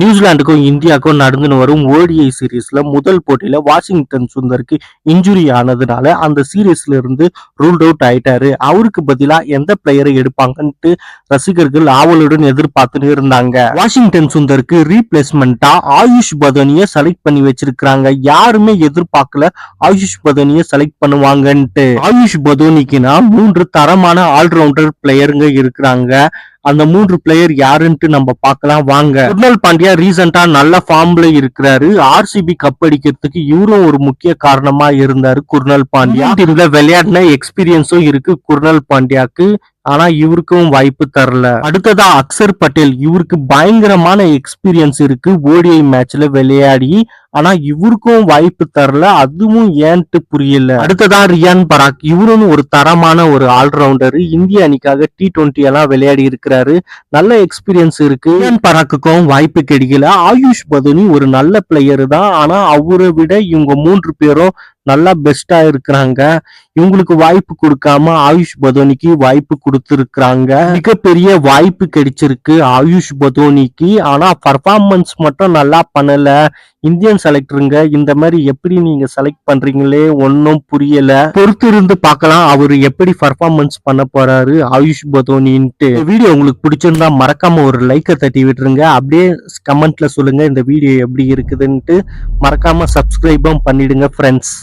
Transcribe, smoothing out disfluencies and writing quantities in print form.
நியூசிலாந்துக்கும் இந்தியாவுக்கும் நடந்துன்னு வரும் ஓடிஐ சீரீஸ்ல முதல் போட்டியில வாஷிங்டன் சுந்தருக்கு இன்ஜுரி ஆனதுனால அந்த சீரீஸ்ல இருந்து ரூல்ட் அவுட் ஆயிட்டாரு. அவருக்கு பதிலா எந்த பிளேயரை எடுப்பாங்கன்ட்டு ரசிகர்கள் ஆவலுடன் எதிர்பார்த்துட்டு இருந்தாங்க. வாஷிங்டன் சுந்தருக்கு ரீப்ளேஸ்மெண்டா ஆயுஷ் பதோனிய செலக்ட் பண்ணி வச்சிருக்காங்க. யாருமே எதிர்பார்க்கல ஆயுஷ் பதோனிய செலக்ட் பண்ணுவாங்கன்ட்டு. ஆயுஷ் பதோனிக்குனா 3 தரமான ஆல்ரவுண்டர் பிளேயருங்க இருக்கிறாங்க. அந்த 3 பிளேயர் யாருன்ட்டு நம்ம பார்க்கலாம் வாங்க. குர்னல் பாண்டியா ரீசெண்டா நல்ல ஃபார்ம்ல இருக்கிறாரு. ஆர்சிபி கப் அடிக்கிறதுக்கு இவரும் ஒரு முக்கிய காரணமா இருந்தாரு. குர்னல் பாண்டியா டீம்ல விளையாடின எக்ஸ்பீரியன்ஸும் இருக்கு குர்னல் பாண்டியாக்கு. ஆனா இவருக்கும் வாய்ப்பு தரல. அடுத்ததா அக்சர் பட்டேல், இவருக்கு பயங்கரமான எக்ஸ்பீரியன்ஸ் இருக்கு ஓடிஐ மேட்ச்ல விளையாடி. ஆனா இவருக்கும் வாய்ப்பு தரல, அதுவும் ஏன்ட்டு புரியல. அடுத்ததா ரியான் பராக், இவரும் ஒரு தரமான ஒரு ஆல்ரவுண்டர். இந்திய அணிக்காக T20 எல்லாம் விளையாடி இருக்கிறாரு. நல்ல எக்ஸ்பீரியன்ஸ் இருக்கு. ரியான் பராக்குக்கும் வாய்ப்பு கிடைக்கல. ஆயுஷ் பதோனி ஒரு நல்ல பிளேயர் தான். ஆனா அவரை விட இவங்க 3 பேரும் நல்லா பெஸ்டா இருக்கிறாங்க. இவங்களுக்கு வாய்ப்பு கொடுக்காம ஆயுஷ் பதோனிக்கு வாய்ப்பு கொடுத்திருக்கிறாங்க. மிகப்பெரிய வாய்ப்பு கிடைச்சிருக்கு ஆயுஷ் பதோனிக்கு. ஆனா பர்ஃபார்மன்ஸ் மட்டும் நல்லா பண்ணல. இந்தியன் செலக்டருங்க இந்த மாதிரி எப்படி நீங்க செலக்ட் பண்றீங்களே ஒன்னும் புரியல. பொறுத்து இருந்து பார்க்கலாம் அவரு எப்படி பர்ஃபார்மன்ஸ் பண்ண போறாரு ஆயுஷ் பதோனின்ட்டு. இந்த வீடியோ உங்களுக்கு பிடிச்சிருந்தா மறக்காம ஒரு லைக்கை தட்டி விட்டுருங்க. அப்படியே கமெண்ட்ல சொல்லுங்க இந்த வீடியோ எப்படி இருக்குதுன்ட்டு. மறக்காம சப்ஸ்கிரைபும் பண்ணிடுங்க ஃப்ரெண்ட்ஸ்.